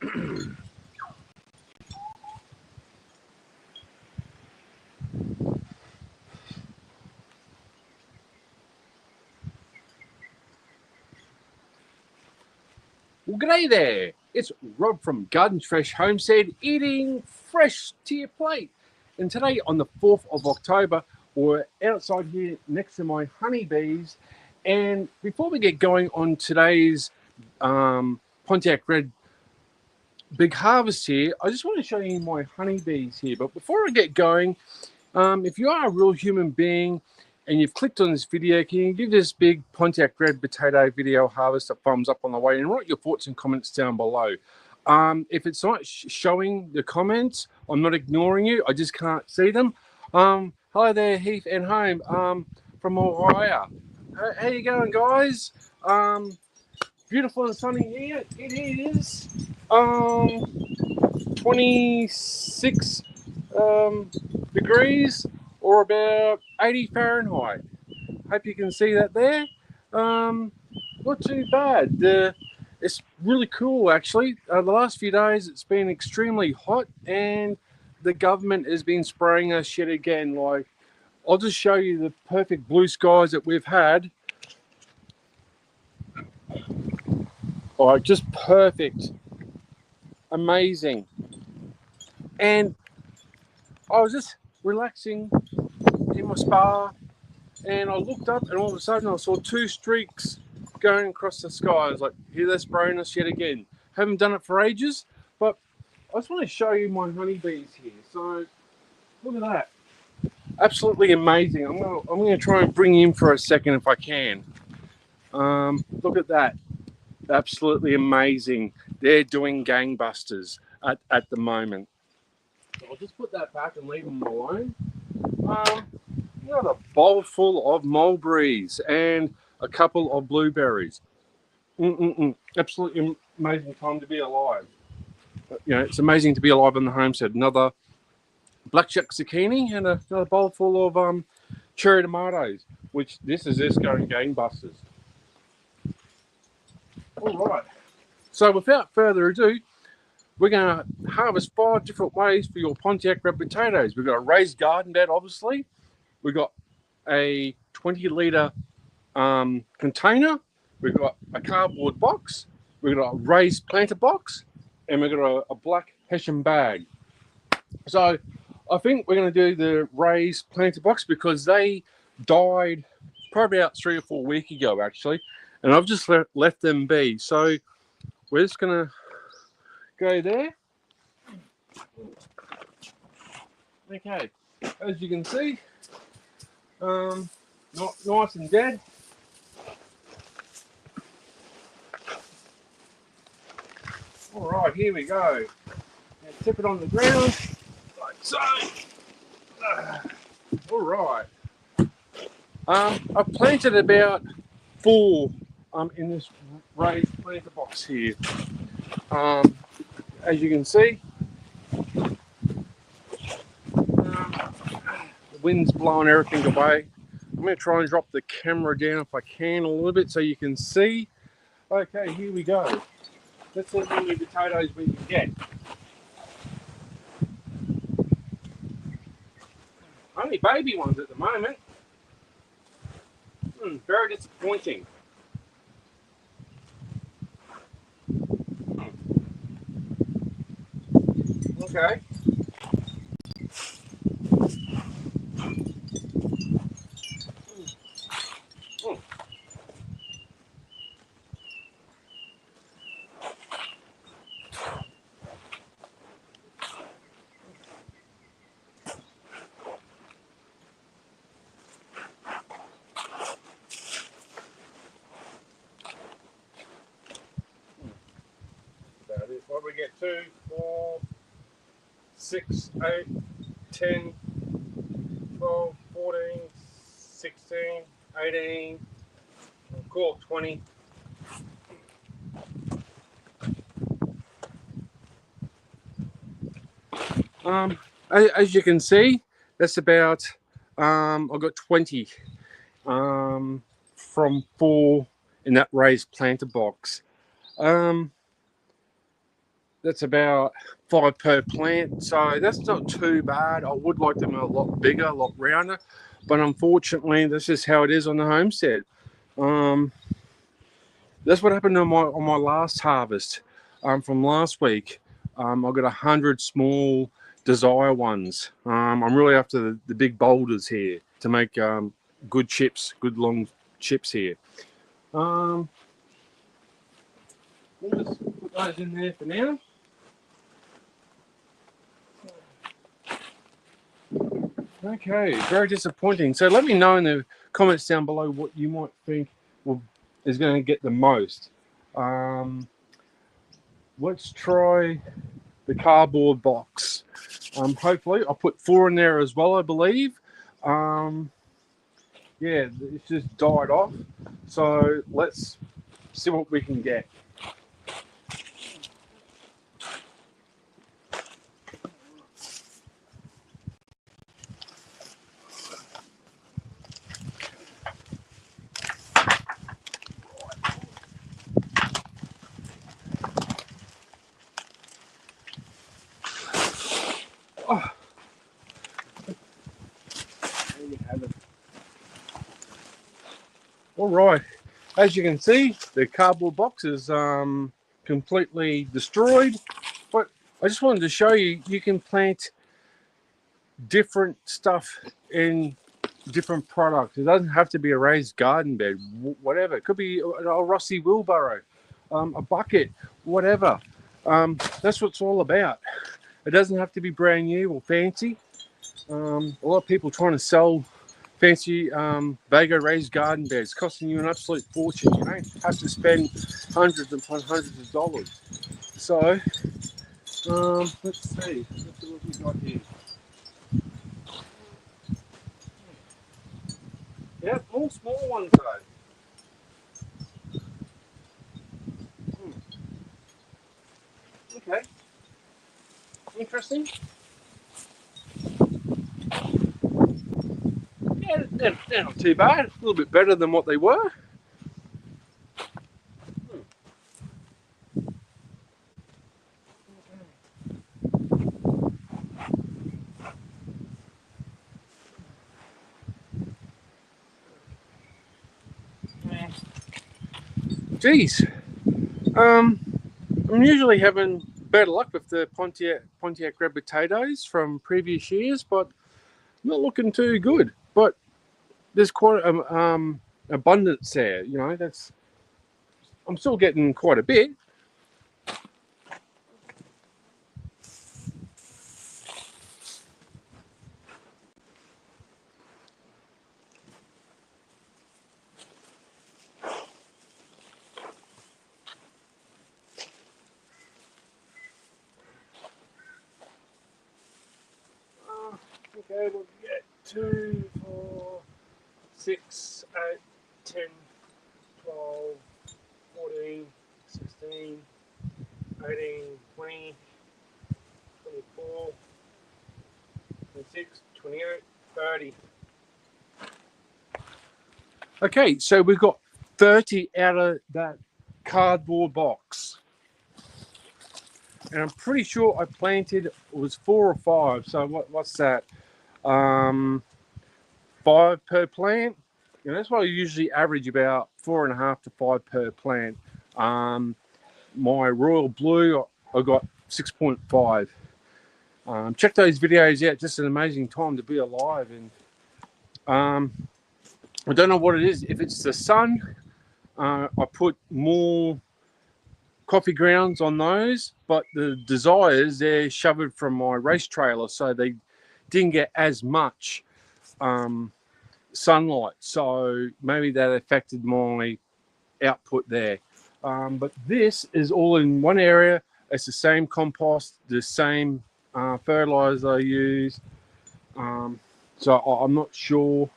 Well, g'day there. It's Rob from Gardens Fresh Homestead, eating fresh to your plate. And today, on the 4th of October, we're outside here next to my honeybees. And before we get going on today's Pontiac Red big harvest here, I just want to show you my honeybees here. But before I get going, if you are a real human being and you've clicked on this video, can you give this big Pontiac Red potato video harvest a thumbs up on the way and write your thoughts and comments down below. If it's not showing the comments, I'm not ignoring you. I just can't see them. Hello there, Heath and Home from Ohio. How you going, guys? Beautiful and sunny here. It is 26 degrees or about 80 Fahrenheit. Hope you can see that there. Not too bad. It's really cool, actually. The last few days it's been extremely hot and the government has been spraying us yet again. Like, I'll just show you the perfect blue skies that we've had. All right, just perfect. Amazing. And I was just relaxing in my spa and I looked up and all of a sudden I saw two streaks going across the sky. I was like, here they're spraying us yet again. Haven't done it for ages, but I just want to show you my honeybees here. So look at that. Absolutely amazing. I'm gonna try and bring you in for a second if I can. Look at that. Absolutely amazing. They're doing gangbusters at the moment. So I'll just put that back and leave them alone. Got a bowl full of mulberries and a couple of blueberries. Absolutely amazing time to be alive. You know, it's amazing to be alive on the homestead. Another blackjack zucchini and another bowl full of cherry tomatoes, which this is just going gangbusters. All right. So without further ado, we're going to harvest 5 different ways for your Pontiac Red potatoes. We've got a raised garden bed, obviously. We've got a 20-litre container. We've got a cardboard box. We've got a raised planter box. And we've got a black Hessian bag. So I think we're going to do the raised planter box because they died probably about 3 or 4 weeks ago, actually. And I've just left them be. So we're just going to go there. Okay, as you can see, not nice and dead. All right, here we go. Now tip it on the ground, like so. All right. I've planted about 4 in this raised planter box here. As you can see, the wind's blowing everything away. I'm going to try and drop the camera down if I can a little bit so you can see. Okay, here we go. Let's see how many potatoes we can get. Only baby ones at the moment. Very disappointing. Okay. What we get? 2, 4, 6, 8, 10, 12, 14, 16, 18, call 20. As you can see, that's about I've got 20 from 4 in that raised planter box. That's about 5 per plant, so that's not too bad. I would like them a lot bigger, a lot rounder, but unfortunately, this is how it is on the homestead. That's what happened on my last harvest from last week. I got 100 small desire ones. I'm really after the big boulders here to make good chips, good long chips here. We'll just put those in there for now. Okay, very disappointing. So let me know in the comments down below what you might think is going to get the most. Let's try the cardboard box. Hopefully, I'll put 4 in there as well, I believe. Yeah, it's just died off. So let's see what we can get. Oh, there you have it. All right, as you can see, the cardboard box is completely destroyed. But I just wanted to show you, you can plant different stuff in different products. It doesn't have to be a raised garden bed, whatever. It could be a rusty wheelbarrow, a bucket, whatever. That's what it's all about. It doesn't have to be brand new or fancy. A lot of people trying to sell fancy Vago raised garden beds, costing you an absolute fortune. You don't have to spend hundreds upon hundreds of dollars. So, let's see what we've got here. Yeah, all small ones though. Okay, interesting. Yeah, they're not too bad. A little bit better than what they were. Geez, I'm usually having better luck with the Pontiac red potatoes from previous years, but not looking too good. But there's quite abundance there. You know, I'm still getting quite a bit. Okay, we'll get 2, 4, 6, 8, 10, 12, 14, 16, 18, 20, 24, 26, 28, 30. Okay, so we've got 30 out of that cardboard box. And I'm pretty sure I planted, it was 4 or 5. So what's that? 5 per plant. You know, that's why I usually average about 4.5 to 5 per plant. My royal blue, I got 6.5. Check those videos out. Just an amazing time to be alive. And I don't know what it is. If it's the sun, I put more coffee grounds on those, but the desires, they're shoved from my race trailer, so they didn't get as much sunlight. So maybe that affected my output there. But this is all in one area. It's the same compost, the same fertilizer I use. So I'm not sure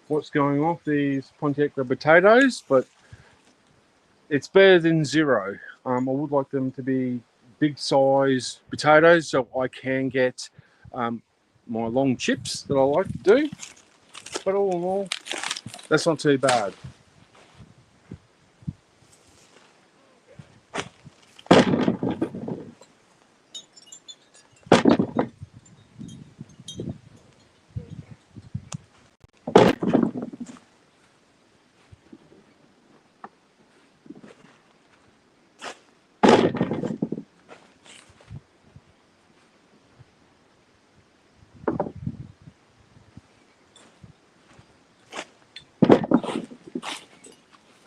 what's going on with these Pontiac red potatoes, but it's better than zero. I would like them to be big size potatoes so I can get my long chips that I like to do. But all in all, that's not too bad.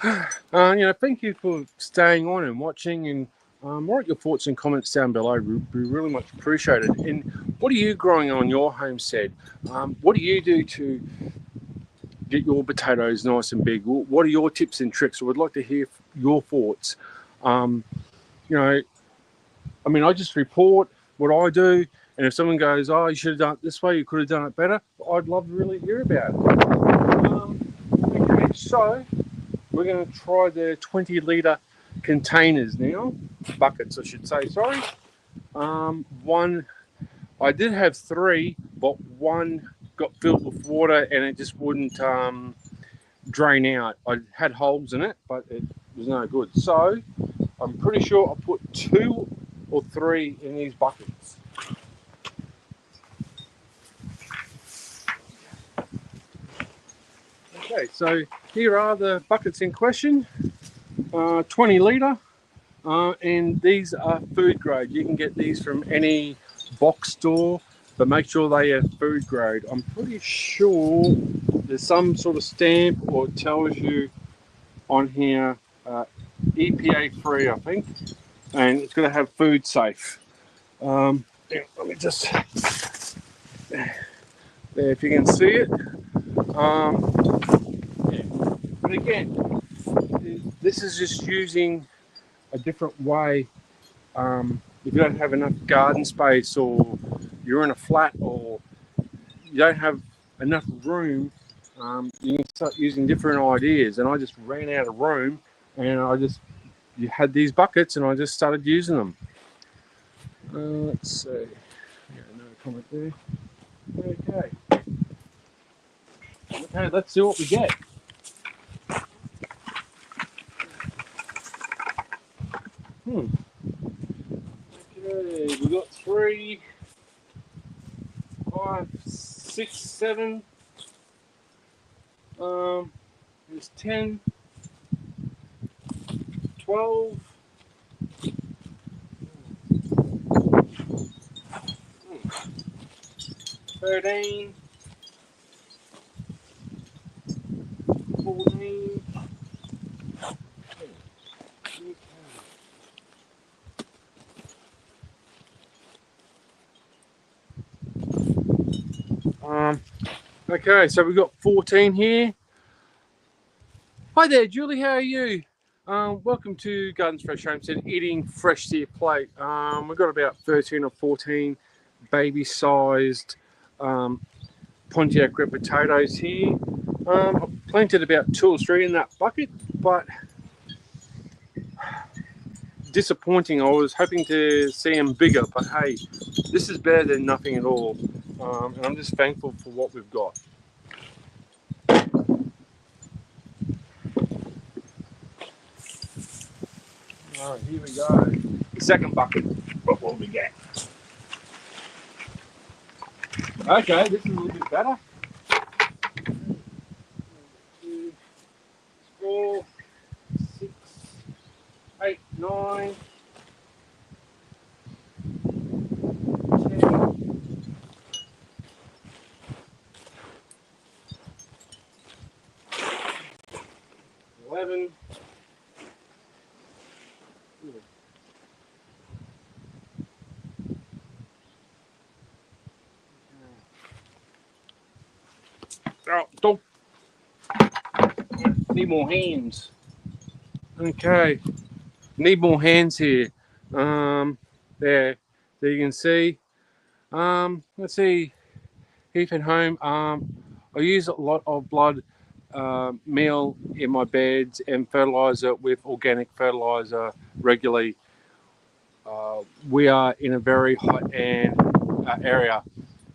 Thank you for staying on and watching, and write your thoughts and comments down below. We really much appreciate it. And what are you growing on your homestead? What do you do to get your potatoes nice and big? What are your tips and tricks? I would like to hear your thoughts. Um, you know, I just report what I do, and if someone goes, "Oh, you should have done it this way. You could have done it better," I'd love to really hear about it. Okay, so we're going to try the 20-litre containers now, buckets, I should say. Sorry. One, I did have three, but one got filled with water and it just wouldn't drain out. I had holes in it, but it was no good. So I'm pretty sure I put 2 or 3 in these buckets. Okay, so here are the buckets in question. 20 litre, and these are food grade. You can get these from any box store, but make sure they are food grade. I'm pretty sure there's some sort of stamp or it tells you on here EPA free, I think, and it's going to have food safe. Let me just, there, if you can see it. Yeah. But again, this is just using a different way. If you don't have enough garden space, or you're in a flat, or you don't have enough room, you can start using different ideas. And I just ran out of room, and you had these buckets, and I just started using them. Let's see. Yeah, another comment there. Okay. Okay, let's see what we get. Okay, we got 3, 5, 6, 7. There's 10, 12, 13, 14. Okay, so we've got 14 here. Hi there, Julie, how are you? Welcome to Gardens Fresh Homestead, eating fresh to your plate. We've got about 13 or 14 baby-sized Pontiac red potatoes here. I've planted about 2 or 3 in that bucket, but disappointing. I was hoping to see them bigger, but hey, this is better than nothing at all. And I'm just thankful for what we've got. All right, here we go. The second bucket. What will we get? Okay, this is a little bit better. 2, 4, 6, 8, 9, 10, 11. Oh, don't. Need more hands. Okay, need more hands here. There you can see. Let's see. Heath at home. I use a lot of blood meal in my beds and fertilizer with organic fertilizer regularly. We are in a very hot and area.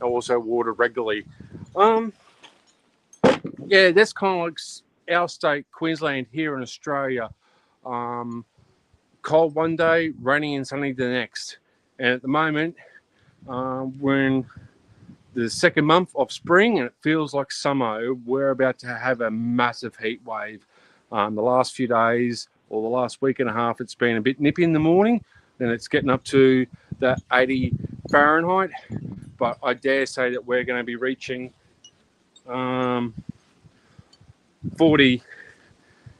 I also water regularly. Yeah, that's kind of like our state, Queensland, here in Australia. Cold one day, rainy and sunny the next. And at the moment, we're in the second month of spring and it feels like summer. We're about to have a massive heat wave. The last few days, or the last week and a half, it's been a bit nippy in the morning. Then it's getting up to the 80 Fahrenheit. But I dare say that we're going to be reaching 40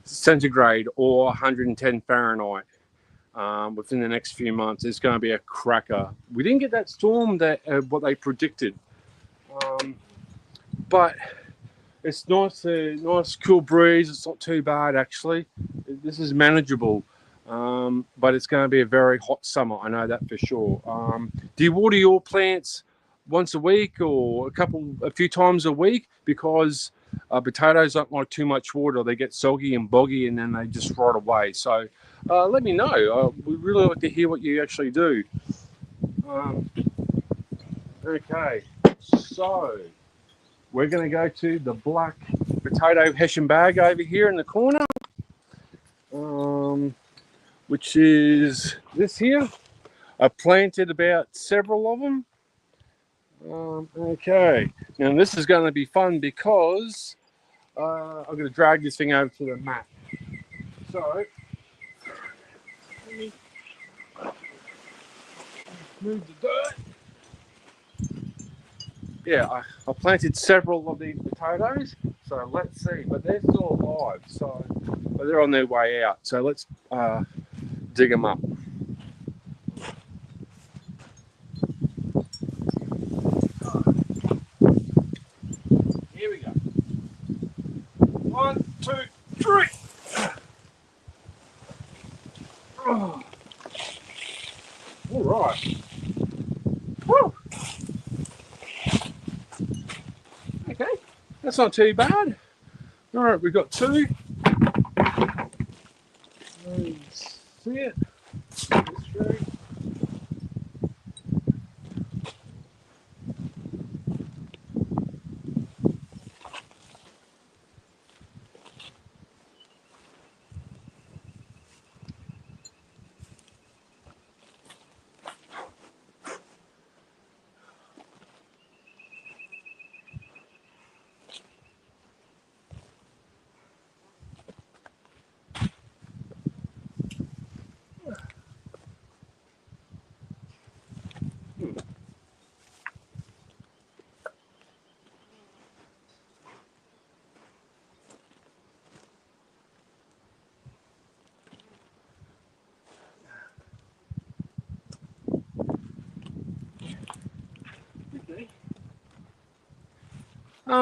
centigrade or 110 Fahrenheit within the next few months. It's going to be a cracker. We didn't get that storm that what they predicted, but it's nice, nice cool breeze. It's not too bad actually. This is manageable, but it's going to be a very hot summer. I know that for sure. Do you water your plants once a week or a few times a week? Because potatoes don't like too much water. They get soggy and boggy and then they just rot away. So let me know. We'd really like to hear what you actually do. Okay, so we're going to go to the black potato Hessian bag over here in the corner, which is this here. I planted about several of them. Okay, now this is going to be fun because I'm going to drag this thing over to the mat. So, let me move the dirt. Yeah, I planted several of these potatoes, so let's see. But they're still alive, but they're on their way out. So let's dig them up. Here we go. 1, 2, 3. Oh. All right. Woo. Okay, that's not too bad. All right, we've got 2. Let's see it. That's true.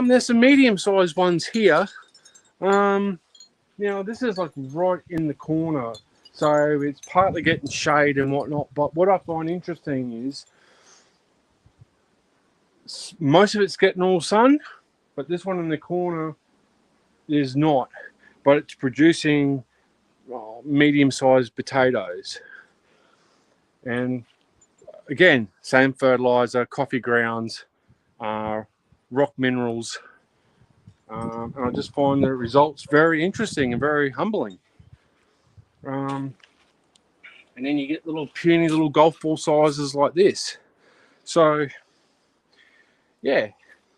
There's some medium-sized ones here. Now this is like right in the corner, so it's partly getting shade and whatnot. But what I find interesting is most of it's getting all sun, but this one in the corner is not. But it's producing medium-sized potatoes, and again, same fertilizer, coffee grounds, rock minerals. And I just find the results very interesting and very humbling. And then you get little puny little golf ball sizes like this. So, yeah,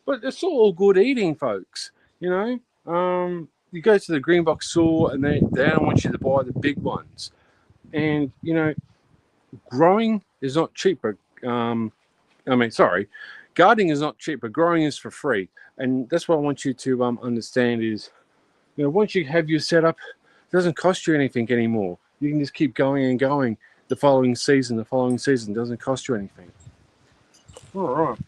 but it's all good eating, folks. You know, you go to the green box store and they don't want you to buy the big ones. And, you know, growing is not cheap. Gardening is not cheap, but growing is for free. And that's what I want you to understand is, you know, once you have your setup, it doesn't cost you anything anymore. You can just keep going and going the following season. The following season doesn't cost you anything. All right.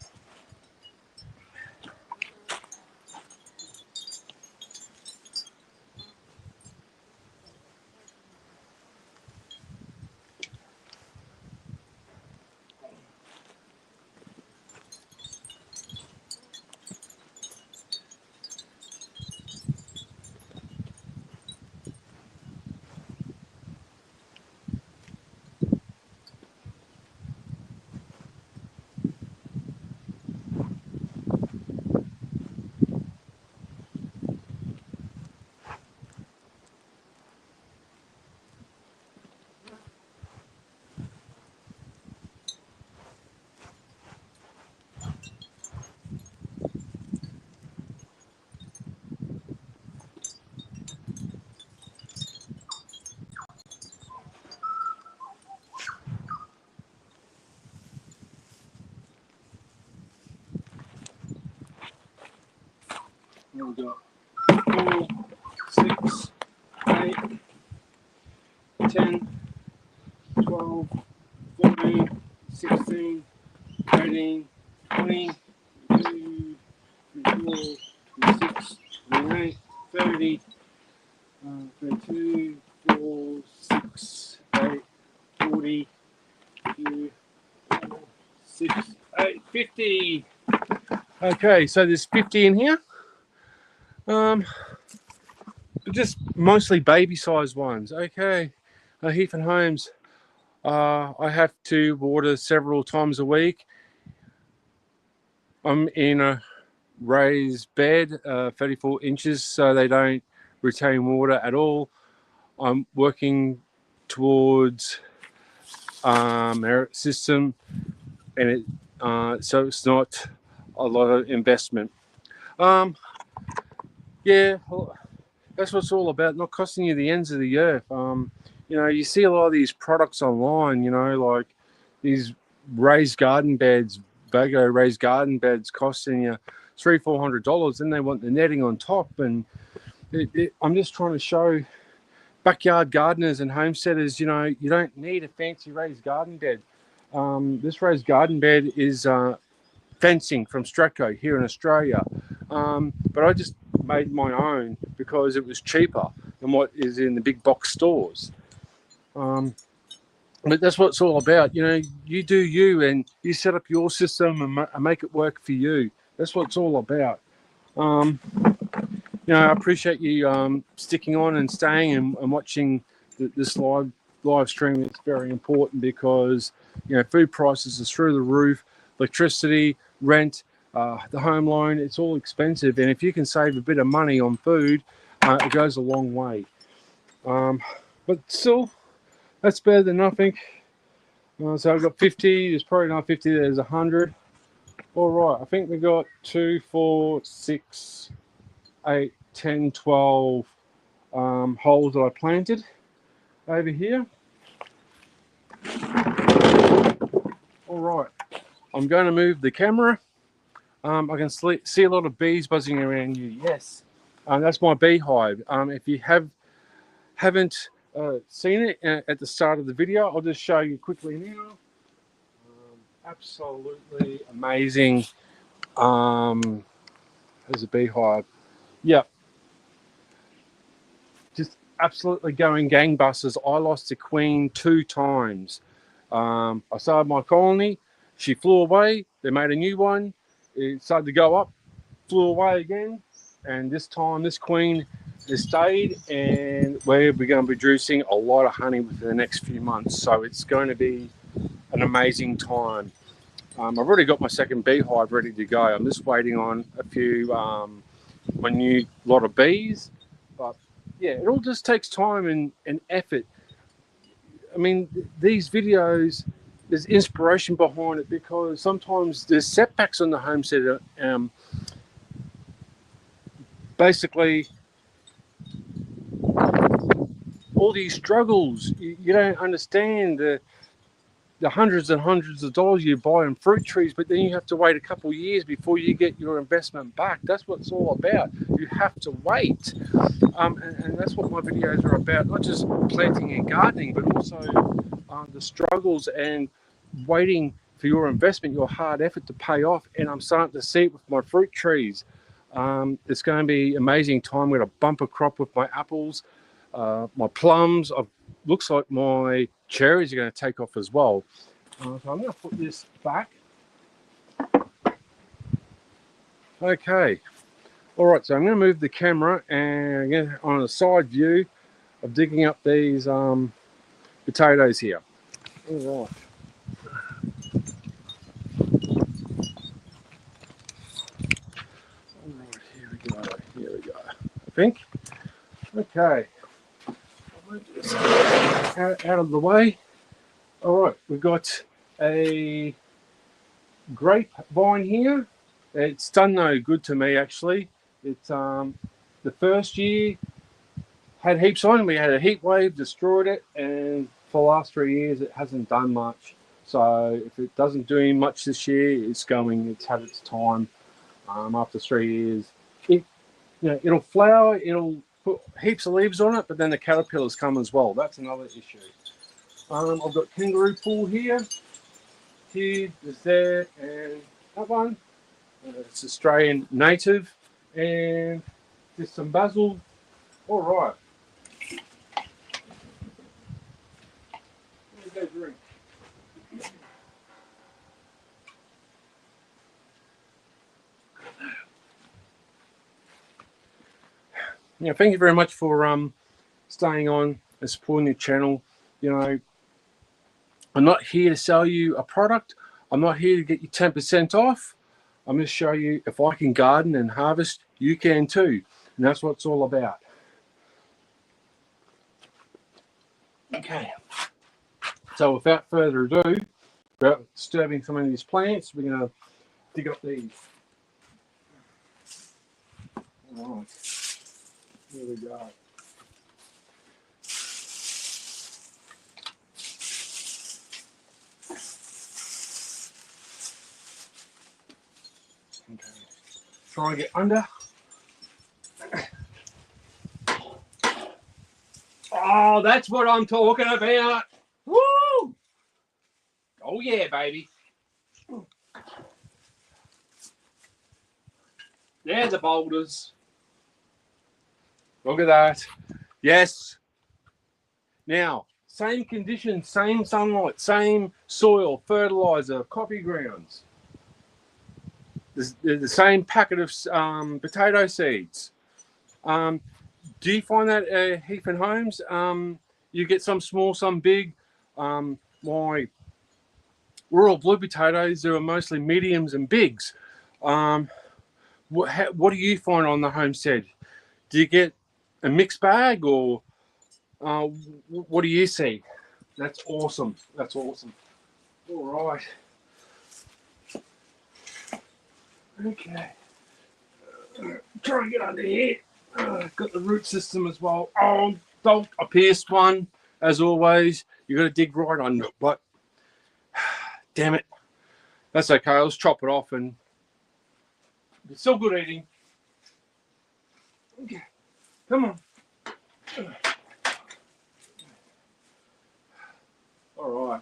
Here we go. 4, 6, 10, 12, 14, 16, 18, 20, 22, 24, 26, 28, 30, 32, 4, 6, 8, 40, 2, 4, 6, 8, 50. Okay, so there's 50 in here. Just mostly baby-sized ones. Okay, Heath and Holmes. I have to water several times a week. I'm in a raised bed, 34 inches, so they don't retain water at all. I'm working towards merit system, and so it's not a lot of investment. Yeah, that's what it's all about. Not costing you the ends of the earth. You see a lot of these products online. Like these raised garden beds, Bago raised garden beds, costing you $300-400. Then they want the netting on top, and I'm just trying to show backyard gardeners and homesteaders, you don't need a fancy raised garden bed. This raised garden bed is fencing from Stratco here in Australia. But I just made my own because it was cheaper than what is in the big box stores. But that's what it's all about. You do you, and you set up your system and make it work for you. That's what it's all about. I appreciate you sticking on and staying and watching this live stream. It's very important because food prices are through the roof, electricity, rent, the home loan. It's all expensive, and if you can save a bit of money on food, it goes a long way. But still, that's better than nothing. So I've got 50. There's probably not 50. There's 100. All right. I think we got 2, 4, 6, 8, 10, 12 holes that I planted over here. All right, I'm going to move the camera. I can see a lot of bees buzzing around you. Yes, that's my beehive. If you haven't seen it at the start of the video, I'll just show you quickly now. Absolutely amazing. There's a beehive. Yep. Just absolutely going gangbusters. I lost the queen 2 times. I started my colony. She flew away. They made a new one. It started to go up, flew away again. And this time, this queen has stayed, and we're going to be producing a lot of honey within the next few months. So it's going to be an amazing time. I've already got my second beehive ready to go. I'm just waiting on a few, my new lot of bees. But yeah, it all just takes time and effort. I mean, these videos, there's inspiration behind it because sometimes there's setbacks on the homestead. Basically, all these struggles, you don't understand the hundreds and hundreds of dollars you buy in fruit trees, but then you have to wait a couple of years before you get your investment back. That's what it's all about. You have to wait. And that's what my videos are about, not just planting and gardening, but also the struggles and waiting for your investment, your hard effort to pay off. And I'm starting to see it with my fruit trees. It's going to be an amazing time. We're going to bumper crop with my apples, my plums. Looks like my cherries are going to take off as well. So I'm going to put this back. Okay. All right, so I'm going to move the camera and get on a side view of digging up these potatoes here. All right. All right, here we go. Here we go. I think. Okay. Out of the way. All right, we've got a grapevine here. It's done no good to me, actually. It's the first year had heaps on. We had a heat wave, destroyed it, and for the last 3 years it hasn't done much. So if it doesn't do much this year, it's had its time. After 3 years, it'll flower, it'll put heaps of leaves on it, but then the caterpillars come as well. That's another issue. I've got kangaroo pool here. Here, there's there, and that one. It's Australian native, and there's some basil. All right. Let me go drink. Yeah, thank you very much for staying on and supporting the channel. You know, I'm not here to sell you a product. I'm not here to get you 10% off. I'm going to show you if I can garden and harvest, you can too. And that's what it's all about. Okay. So without further ado, without disturbing some of these plants, we're going to dig up these. All right. Here we go. Okay. Try and get under. Oh, that's what I'm talking about. Woo! Oh yeah, baby. There's the boulders. Look at that. Yes. Now, same conditions, same sunlight, same soil, fertilizer, coffee grounds. The same packet of potato seeds. Do you find that Heath and Homes? You get some small, some big. My rural blue potatoes are mostly mediums and bigs. What do you find on the homestead? Do you get a mixed bag, or what do you see? That's awesome. That's awesome. All right. Okay. Try and get under here. Got the root system as well. Oh, don't a pierced one, as always. You got to dig right under it. But damn it, that's okay. Let's chop it off, and it's still good eating. Okay, come on. All right.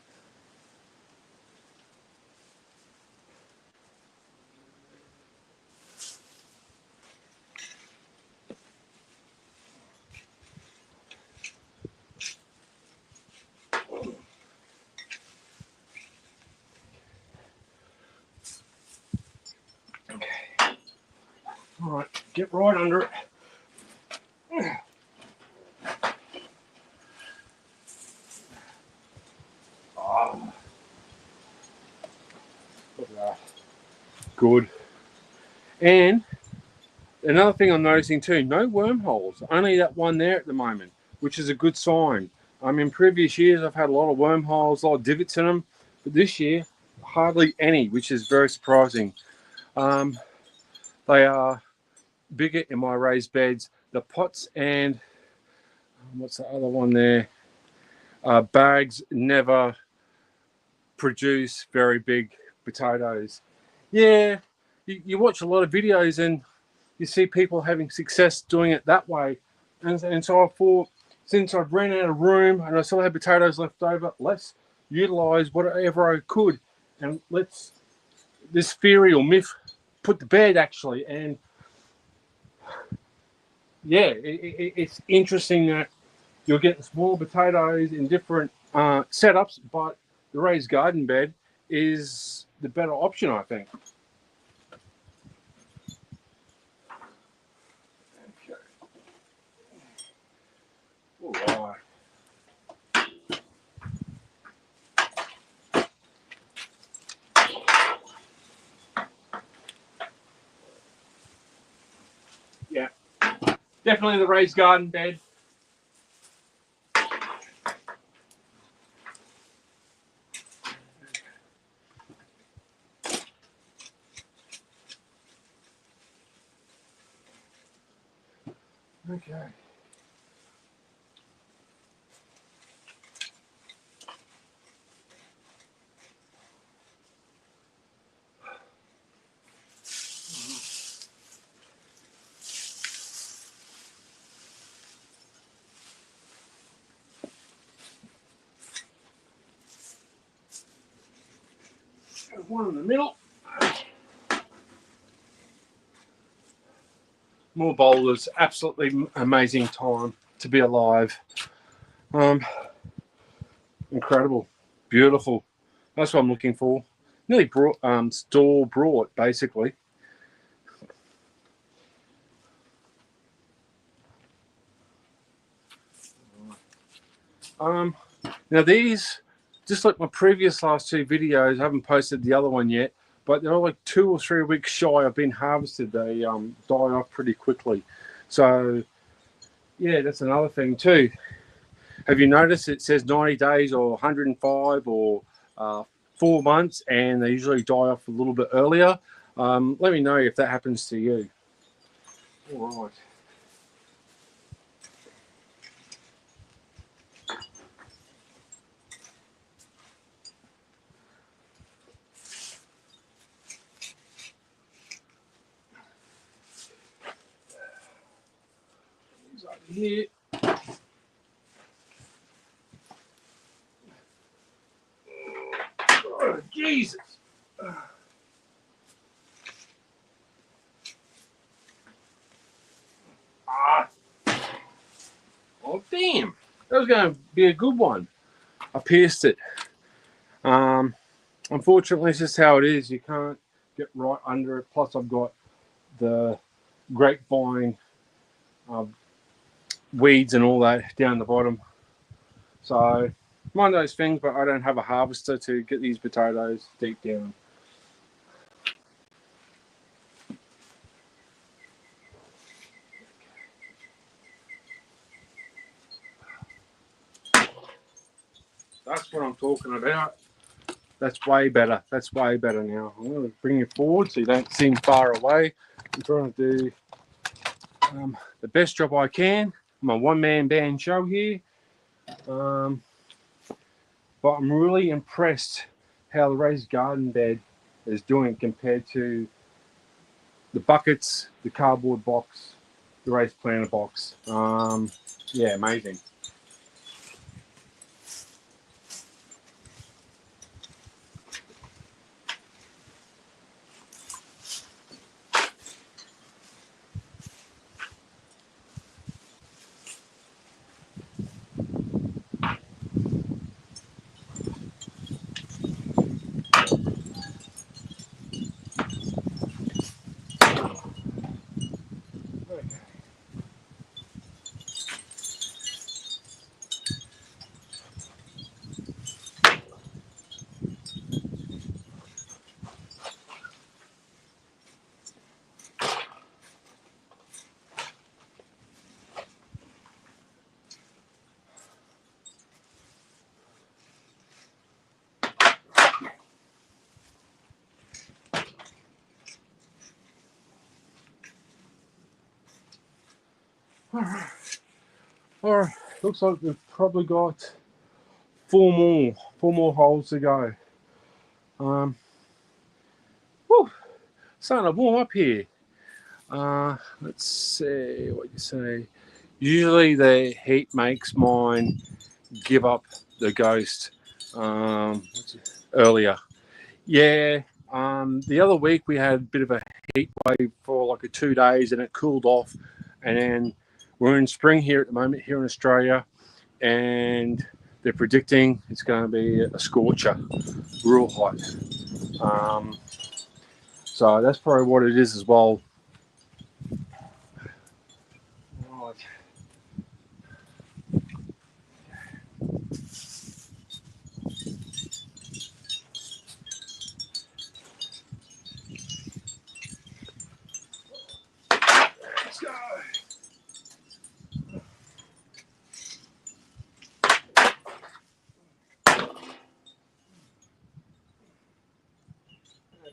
All right, get right under it. Oh, look at that. Good. And another thing I'm noticing too, no wormholes. Only that one there at the moment, which is a good sign. In previous years, I've had a lot of wormholes, a lot of divots in them, but this year, hardly any, which is very surprising. They are bigger in my raised beds. The pots and what's the other one there? Bags never produce very big potatoes. Yeah, you watch a lot of videos and you see people having success doing it that way. And so I thought, since I've ran out of room and I still had potatoes left over, let's utilize whatever I could and let's this theory or myth put to bed actually. And yeah, it's interesting that you're getting small potatoes in different setups, but the raised garden bed is the better option, I think. Okay. All right. Yeah, definitely the raised garden bed. Okay. one in the middle. More boulders. Absolutely amazing time to be alive. Incredible. Beautiful. That's what I'm looking for. Nearly store brought, basically. Now these, just like my previous last two videos, I haven't posted the other one yet, but they're like 2 or 3 weeks shy of being harvested. They die off pretty quickly. So yeah, that's another thing too. Have you noticed it says 90 days or 105 or 4 months, and they usually die off a little bit earlier? Let me know if that happens to you. All right. These over here. Oh, Jesus. Oh, damn. That was going to be a good one. I pierced it. Unfortunately, it's just how it is. You can't get right under it. Plus, I've got the grapevine weeds and all that down the bottom. So, one of those things, but I don't have a harvester to get these potatoes deep down. That's what I'm talking about. That's way better. That's way better now. I'm going to bring you forward so you don't seem far away. I'm trying to do the best job I can. I'm a one-man band show here. But I'm really impressed how the raised garden bed is doing compared to the buckets, the cardboard box, the raised planter box. Yeah, amazing. All right, looks like we've probably got four more holes to go. Whew, starting to warm up here. Let's see what you say. Usually the heat makes mine give up the ghost earlier. Yeah. The other week we had a bit of a heat wave for like 2 days, and it cooled off, and then we're in spring here at the moment here in Australia, and they're predicting it's going to be a scorcher, real hot. So that's probably what it is as well. Right. Let's go.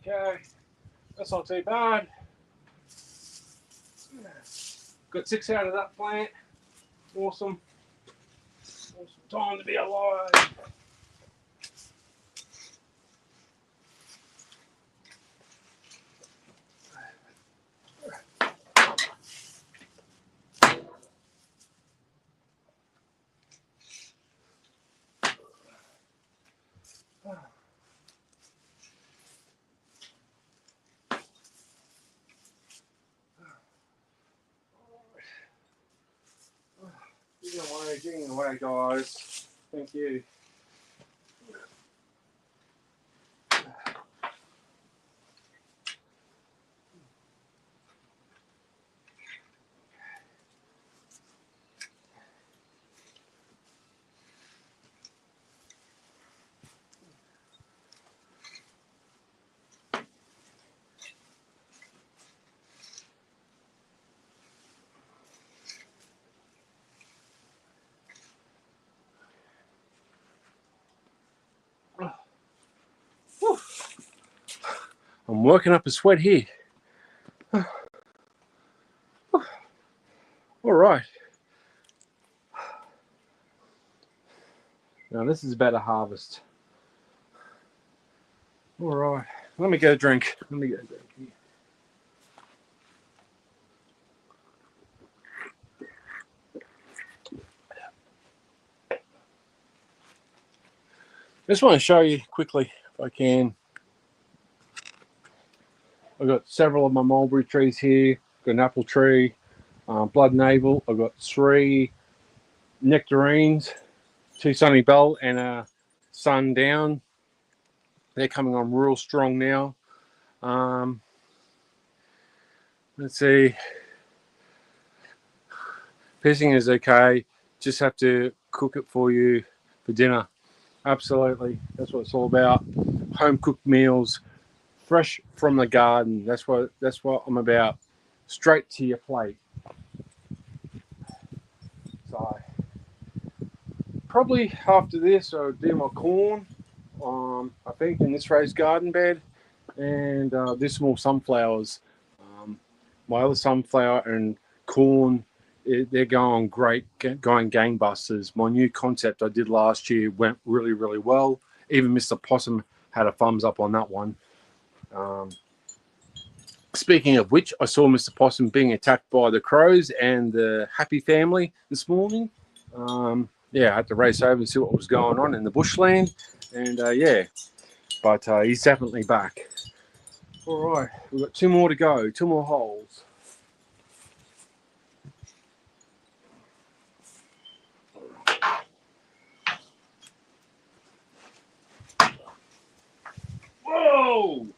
Okay, that's not too bad. Got 6 out of that plant. Awesome. Awesome time to be alive. Okay, guys. Thank you. Whew. I'm working up a sweat here. All right. Now this is about a harvest. All right. Let me get a drink. Let me get a drink here. Just want to show you quickly, if I can. I've got several of my mulberry trees here. Got an apple tree, blood navel. I've got 3 nectarines, 2 sunny bell, and a sundown. They're coming on real strong now. Let's see. Pissing is okay. Just have to cook it for you for dinner. Absolutely. That's what it's all about. Home cooked meals, fresh from the garden. That's what I'm about. Straight to your plate. So probably after this I'll do my corn. I think in this raised garden bed, and this small sunflowers. My other sunflower and corn, they're going great, going gangbusters. My new concept I did last year went really, really well. Even Mr. Possum had a thumbs up on that one. Speaking of which, I saw Mr. Possum being attacked by the crows and the Happy family this morning. Yeah, I had to race over and see what was going on in the bushland. And yeah, but he's definitely back. All right, we've got 2 more to go, 2 more holes. Whoa!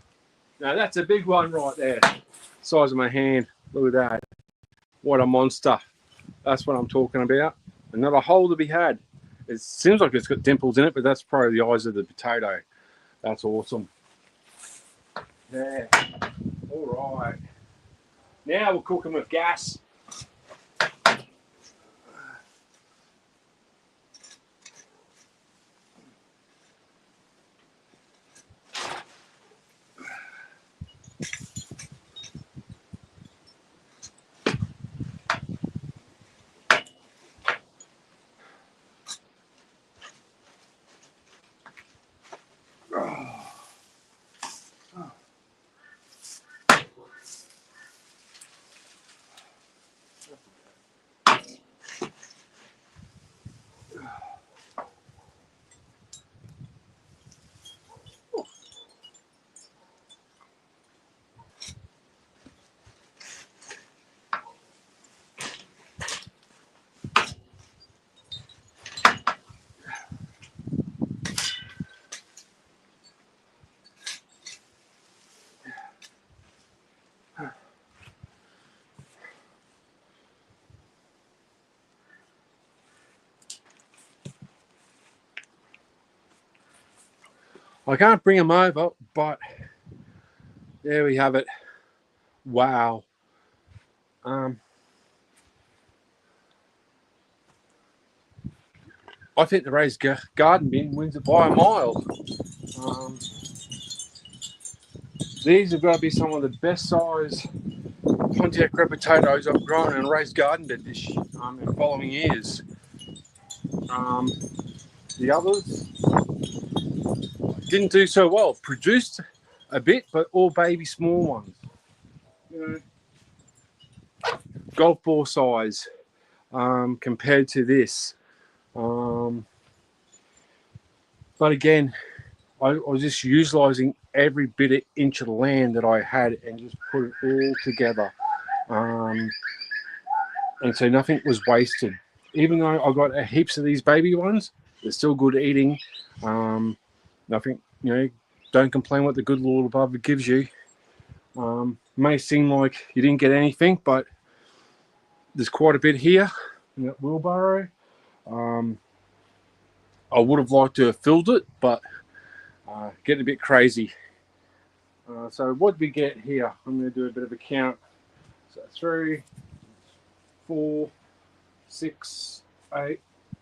Now that's a big one right there. Size of my hand. Look at that. What a monster. That's what I'm talking about. Another hole to be had. It seems like it's got dimples in it, but that's probably the eyes of the potato. That's awesome. There. All right. Now we'll cook them with gas. I can't bring them over, but there we have it. Wow. I think the raised garden bin wins it by a mile. These have got to be some of the best size Pontiac red potatoes I've grown in a raised garden bed this in following years. The others didn't do so well. Produced a bit, but all baby small ones. You know, golf ball size compared to this. But again, I was just utilising every bit of inch of land that I had and just put it all together. And so nothing was wasted. even though I got heaps of these baby ones, they're still good eating. I think, don't complain what the good Lord above gives you. May seem like you didn't get anything, but there's quite a bit here in that wheelbarrow. I would have liked to have filled it, but getting a bit crazy. So what did we get here? I'm going to do a bit of a count. So 3, 4, 6, 8,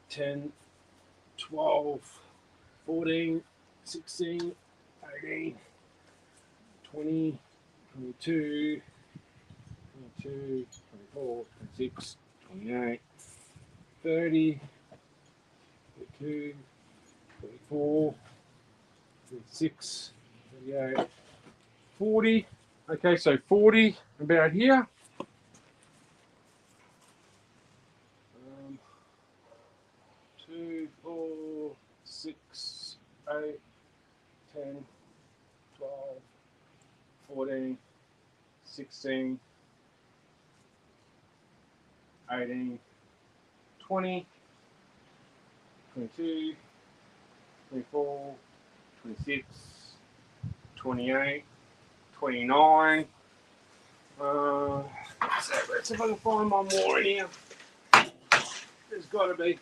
10, 12, 14, 16, 18, 20, 22, 22, 24, 26, 28, 30, 32, 34, 36, 38, 40. Okay, so 40 about here. 2, 4, 6, 8, 10, 12, 14, 16, 18, 20, 22, 24, 26, 28, 29. Let's see if I can find one more in here. There's got to be.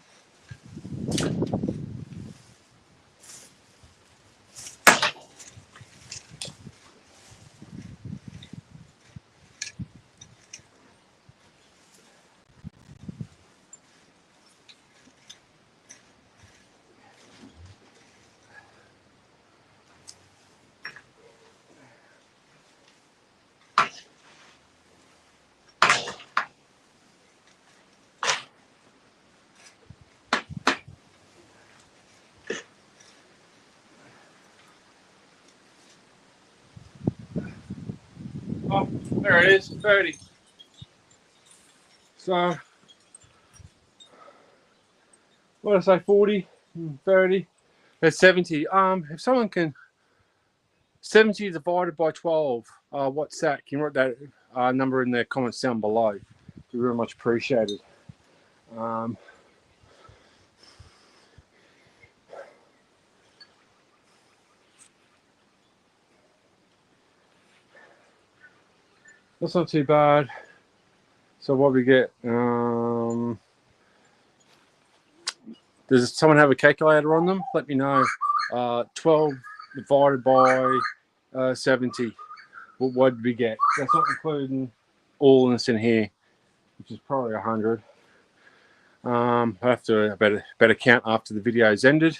Oh, there it is, 30. So, what did I say, 40, 30? That's 70. If someone can, 70 divided by 12, what's that? Can you write that number in the comments down below? Be very much appreciated. That's not too bad. So what we get? Does someone have a calculator on them? Let me know. 12 divided by 70. What did we get? That's not including all this in here, which is probably 100. I have to better count after the video's ended.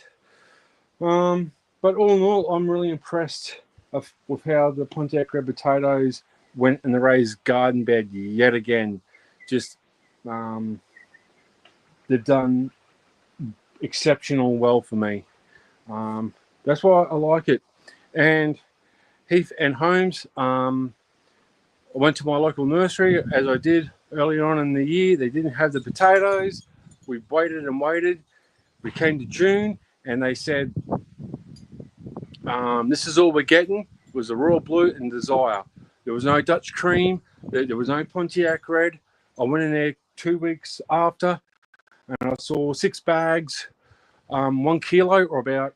But all in all, I'm really impressed with how the Pontiac red potatoes went in the raised garden bed yet again. Just they've done exceptional well for me. That's why I like it. And Heath and Holmes, I went to my local nursery as I did earlier on in the year. They didn't have the potatoes. We waited and waited. We came to June and they said, this is all we're getting, was the Royal Blue and Desire. There was no Dutch cream. There was no Pontiac red. I went in there 2 weeks after and I saw 6 bags, 1 kilo, or about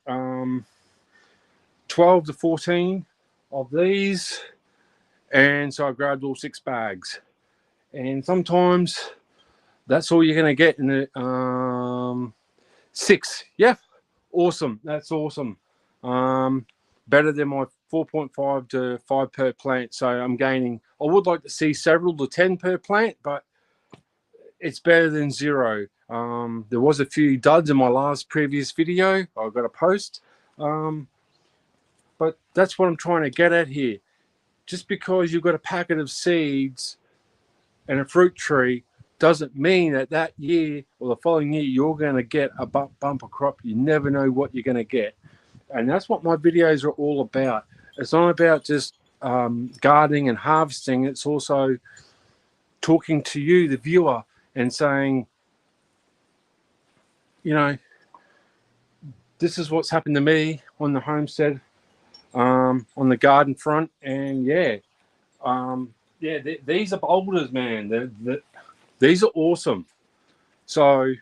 12 to 14 of these. And so I grabbed all 6 bags. And sometimes that's all you're going to get in the 6. Yeah, awesome. That's awesome. Better than my 4.5 to 5 per plant. So I'm gaining. I would like to see several to 10 per plant, but it's better than 0. There was a few duds in my previous video. I got a post. But that's what I'm trying to get at here. Just because you've got a packet of seeds and a fruit tree doesn't mean that year or the following year you're going to get a bumper crop. You never know what you're going to get. And that's what my videos are all about. It's not about just gardening and harvesting. It's also talking to you, the viewer, and saying, this is what's happened to me on the homestead, on the garden front. And these are boulders, man. These are awesome. So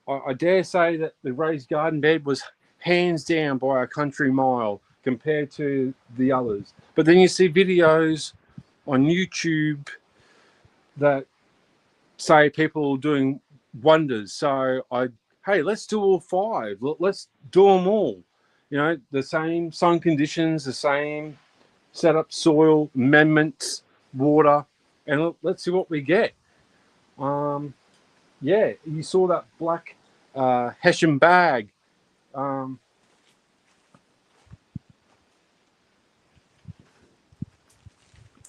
I dare say that the raised garden bed was hands down by a country mile compared to the others. But then you see videos on YouTube that say people are doing wonders. So hey, let's do all five. Let's do them all. You know, the same sun conditions, the same setup, soil, amendments, water, and let's see what we get. Yeah, you saw that black Hessian bag. Um,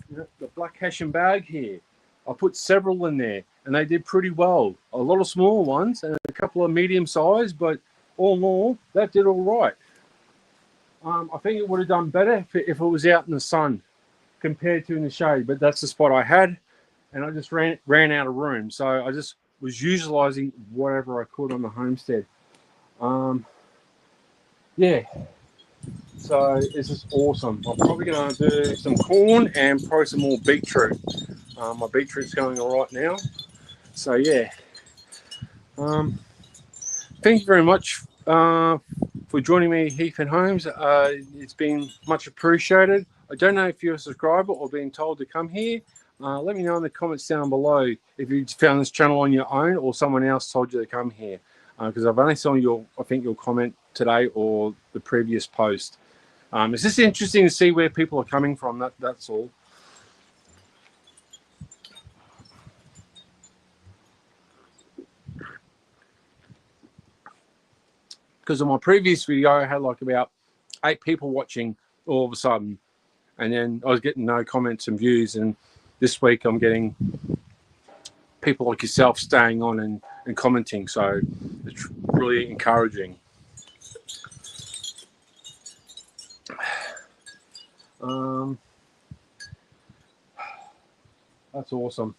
the black Hessian bag here. I put several in there, and they did pretty well. A lot of small ones and a couple of medium sized, but all in all, that did all right. I think it would have done better if it was out in the sun compared to in the shade, but that's the spot I had, and I just ran out of room. So I just was utilizing whatever I could on the homestead. Yeah, so this is awesome. I'm probably going to do some corn and probably some more beetroot. My beetroot's going all right now. So yeah, thank you very much for joining me, Heath and Holmes. It's been much appreciated. I don't know if you're a subscriber or being told to come here. Let me know in the comments down below if you found this channel on your own or someone else told you to come here. Because I've only seen your comment today or the previous post. It's just interesting to see where people are coming from. That's all. Because on my previous video, I had like about 8 people watching all of a sudden, and then I was getting no comments and views. And this week, I'm getting people like yourself staying on and commenting. So it's really encouraging. That's awesome.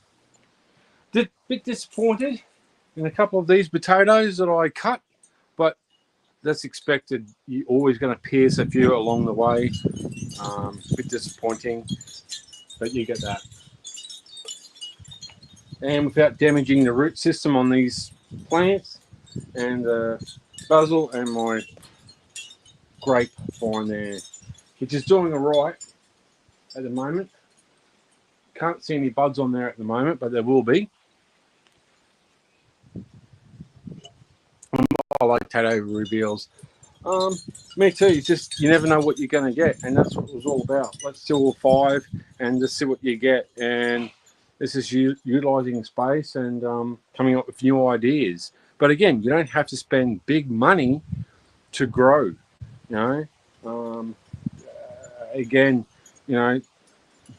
Bit disappointed in a couple of these potatoes that I cut, but that's expected. You're always going to pierce a few along the way. Bit disappointing, but you get that. And without damaging the root system on these plants, and the basil and my grapevine there, which is doing all right at the moment. Can't see any buds on there at the moment, but there will be. I like potato reveals. Me too. It's just you never know what you're going to get, and that's what it was all about. Let's do all 5 and just see what you get. And this is utilizing space and coming up with new ideas. But again, you don't have to spend big money to grow. You know, again, you know,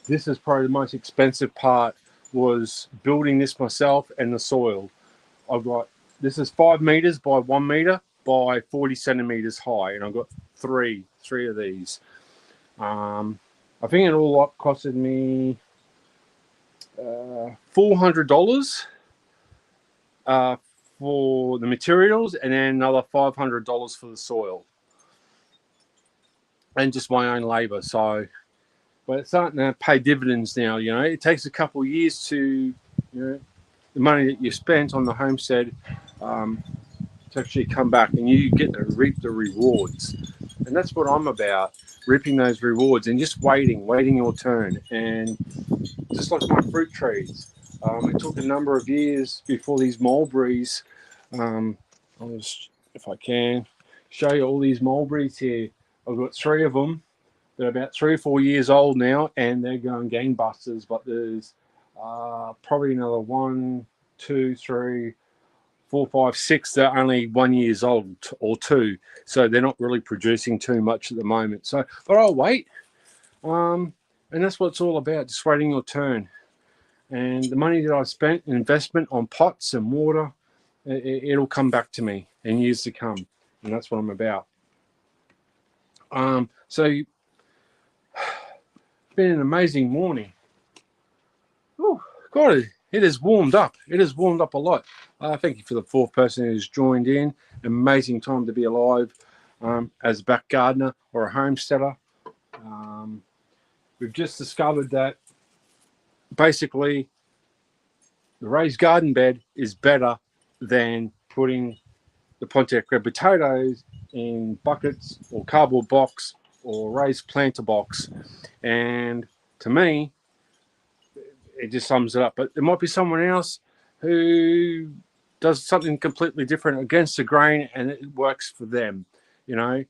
this is probably the most expensive part was building this myself and the soil. I've got this is 5 meters by 1 meter by 40 centimeters high, and I've got three of these. I think it all up costed me $400 for the materials, and then another $500 for the soil, and just my own labor. So, but it's starting to pay dividends now. You know, it takes a couple of years to, the money that you spent on the homestead to actually come back, and you get to reap the rewards. And that's what I'm about, reaping those rewards and just waiting your turn. And just like my fruit trees, it took a number of years before these mulberries. I'll just, if I can, show you all these mulberries here. I've got 3 of them. They're about 3 or 4 years old now, and they're going gangbusters. But there's probably another 1, 2, 3, 4, 5, 6 that are only 1 year old or 2, so they're not really producing too much at the moment. So, but I'll wait, and that's what it's all about, just waiting your turn. And the money that I spent in investment on pots and water, it'll come back to me in years to come, and that's what I'm about. So it's been an amazing morning. Oh God, it has warmed up. It has warmed up a lot. Thank you for the 4th person who's joined in. Amazing time to be alive as a back gardener or a homesteader. We've just discovered that basically the raised garden bed is better than putting the Pontiac red potatoes in buckets or cardboard box or raised planter box. And to me, it just sums it up. But there might be someone else who does something completely different against the grain and it works for them. You know,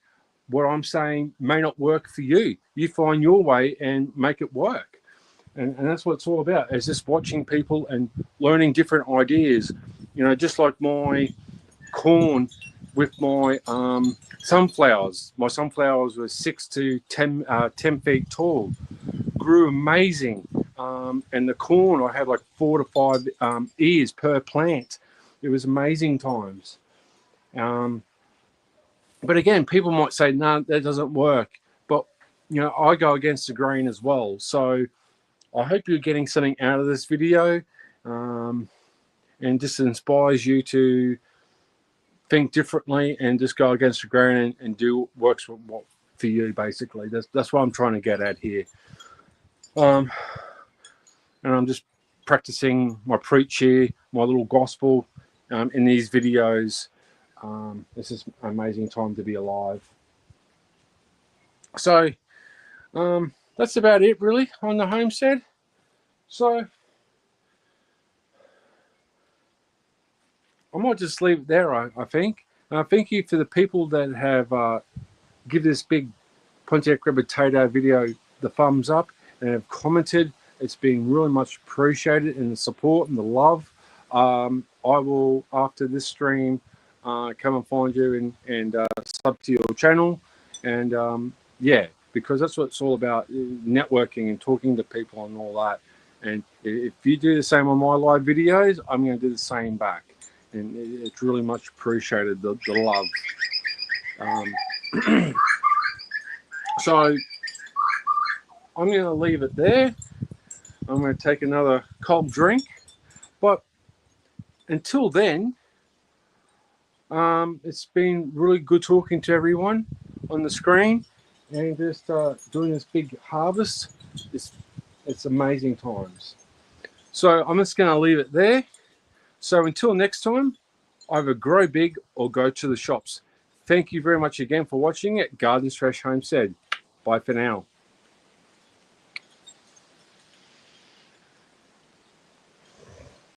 what I'm saying may not work for you. You find your way and make it work. And that's what it's all about, is just watching people and learning different ideas. You know, just like my corn with my sunflowers. My sunflowers were 6 to 10 feet tall, grew amazing. And the corn, I had like 4 to 5 ears per plant. It was amazing times. But again, people might say, no, that doesn't work. But, you know, I go against the grain as well. So I hope you're getting something out of this video, and just inspires you to think differently and just go against the grain and do what works for you, basically. That's what I'm trying to get at here. And I'm just practicing my preach here, my little gospel in these videos. This is an amazing time to be alive. So that's about it, really, on the homestead. So I might just leave it there, I think. Thank you for the people that have give this big Pontiac red potato video the thumbs up and have commented. It's been really much appreciated, and the support and the love. I will, after this stream, come and find you and sub to your channel. And yeah, because that's what it's all about, networking and talking to people and all that. And if you do the same on my live videos, I'm going to do the same back. And it's really much appreciated, the love. So I'm going to leave it there. I'm going to take another cold drink. But until then, it's been really good talking to everyone on the screen and just doing this big harvest. It's amazing times. So I'm just going to leave it there. So until next time, either grow big or go to the shops. Thank you very much again for watching at Gardens Fresh Homestead. Bye for now.